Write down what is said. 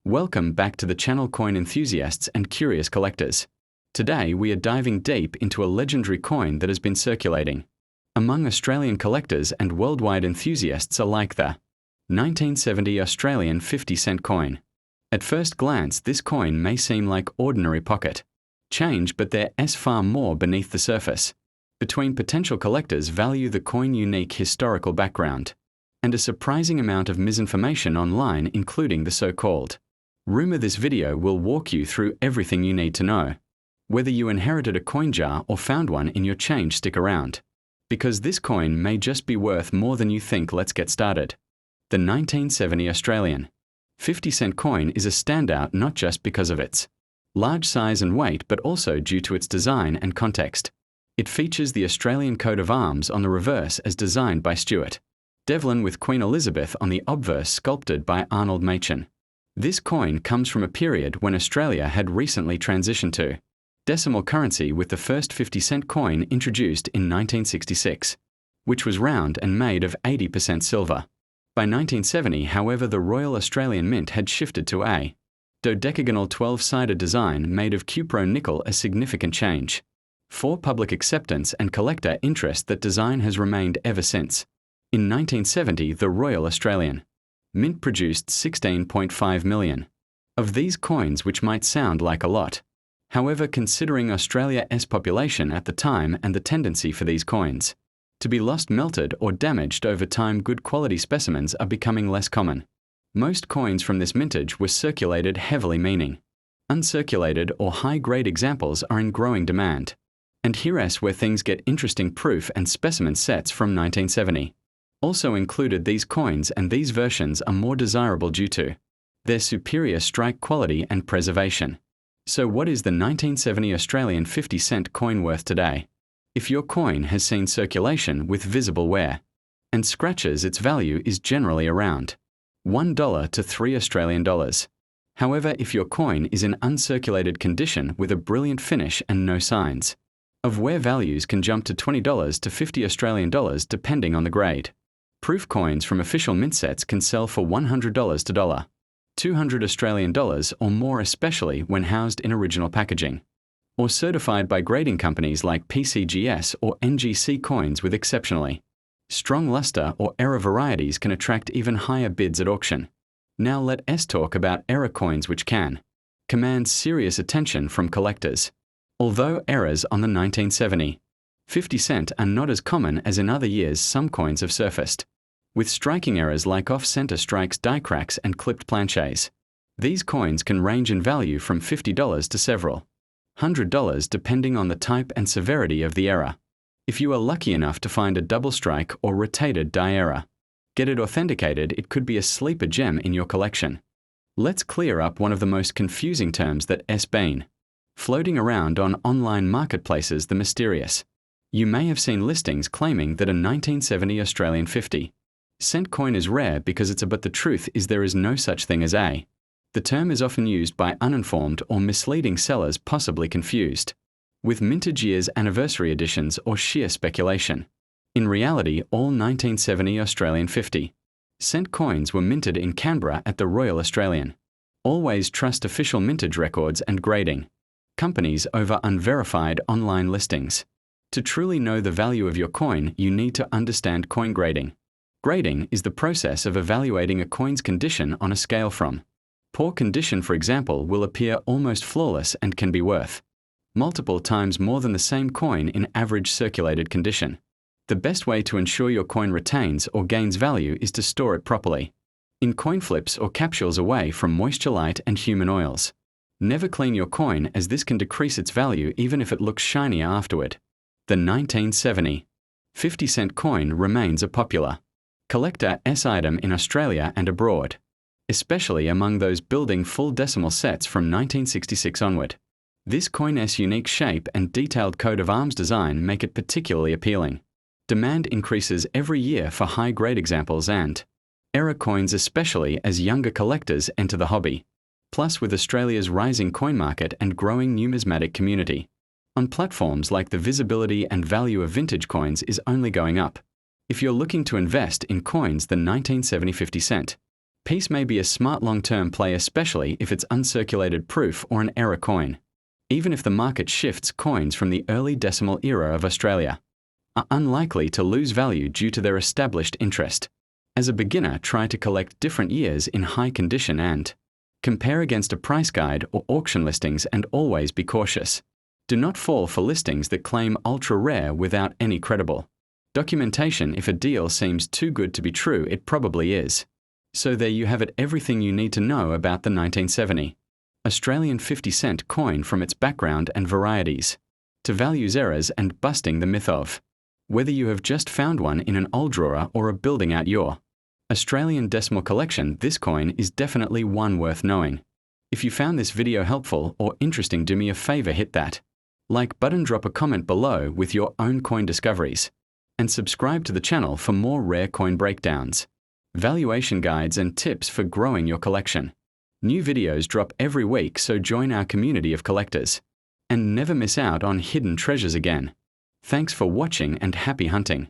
Welcome back to the channel, coin enthusiasts and curious collectors. Today we are diving deep into a legendary coin that has been circulating among Australian collectors and worldwide enthusiasts alike, the 1970 Australian 50-cent coin. At first glance, this coin may seem like ordinary pocket change, but there is far more beneath the surface. Between potential collectors value the coin's unique historical background and a surprising amount of misinformation online, including the so-called rumor. This video will walk you through everything you need to know. Whether you inherited a coin jar or found one in your change, stick around, because this coin may just be worth more than you think. Let's get started. The 1970 Australian 50-cent coin is a standout not just because of its large size and weight, but also due to its design and context. It features the Australian coat of arms on the reverse as designed by Stuart Devlin, with Queen Elizabeth on the obverse sculpted by Arnold Machin. This coin comes from a period when Australia had recently transitioned to decimal currency, with the first 50-cent coin introduced in 1966, which was round and made of 80% silver. By 1970, however, the Royal Australian Mint had shifted to a dodecagonal 12-sided design made of cupro nickel, a significant change for public acceptance and collector interest. That design has remained ever since. In 1970, the Royal Australian Mint produced 16.5 million of these coins, which might sound like a lot. However, considering Australia's population at the time and the tendency for these coins to be lost, melted, or damaged over time, good quality specimens are becoming less common. Most coins from this mintage were circulated heavily, meaning uncirculated or high-grade examples are in growing demand. And here's where things get interesting. Proof and specimen sets from 1970 also included these coins, and these versions are more desirable due to their superior strike quality and preservation. So what is the 1970 Australian 50-cent coin worth today? If your coin has seen circulation with visible wear and scratches, its value is generally around $1 to $3 Australian. However, if your coin is in uncirculated condition with a brilliant finish and no signs of wear, values can jump to $20 to $50 Australian depending on the grade. Proof coins from official mint sets can sell for $100 to $200 Australian or more, especially when housed in original packaging or certified by grading companies like PCGS or NGC. Coins with exceptionally strong luster or error varieties can attract even higher bids at auction. Now let's talk about error coins, which can command serious attention from collectors. Although errors on the 1970 50-cent are not as common as in other years, some coins have surfaced with striking errors like off-center strikes, die cracks, and clipped planchets. These coins can range in value from $50 to several $100 depending on the type and severity of the error. If you are lucky enough to find a double strike or rotated die error, get it authenticated. It could be a sleeper gem in your collection. Let's clear up one of the most confusing terms that has been floating around on online marketplaces: the mysterious. You may have seen listings claiming that a 1970 Australian 50-cent coin is rare because it's a, but the truth is there is no such thing as a. The term is often used by uninformed or misleading sellers, possibly confused with mintage years, anniversary editions, or sheer speculation. In reality, all 1970 Australian 50-cent coins were minted in Canberra at the Royal Australian. Always trust official mintage records and grading companies over unverified online listings. To truly know the value of your coin, you need to understand coin grading. Grading is the process of evaluating a coin's condition on a scale from poor condition, for example, will appear almost flawless and can be worth multiple times more than the same coin in average circulated condition. The best way to ensure your coin retains or gains value is to store it properly in coin flips or capsules away from moisture, light, and human oils. Never clean your coin, as this can decrease its value even if it looks shinier afterward. The 1970 50-cent coin remains a popular collector's item in Australia and abroad, especially among those building full decimal sets from 1966 onward. This coin's unique shape and detailed coat of arms design make it particularly appealing. Demand increases every year for high-grade examples and error coins, especially as younger collectors enter the hobby. Plus, with Australia's rising coin market and growing numismatic community on platforms, like the visibility and value of vintage coins is only going up. If you're looking to invest in coins, the 1970 50-cent Peace may be a smart long-term play, especially if it's uncirculated proof or an error coin. Even if the market shifts, coins from the early decimal era of Australia are unlikely to lose value due to their established interest. As a beginner, try to collect different years in high condition and compare against a price guide or auction listings, and always be cautious. Do not fall for listings that claim ultra rare without any credible documentation. If a deal seems too good to be true, it probably is. So there you have it, everything you need to know about the 1970 Australian 50-cent coin, from its background and varieties to values, errors, and busting the myth of whether you have just found one in an old drawer or are building out your Australian decimal collection. This coin is definitely one worth knowing. If you found this video helpful or interesting, do me a favor, hit that like button, drop a comment below with your own coin discoveries, and subscribe to the channel for more rare coin breakdowns, valuation guides, and tips for growing your collection. New videos drop every week, so join our community of collectors and never miss out on hidden treasures again. Thanks for watching and happy hunting.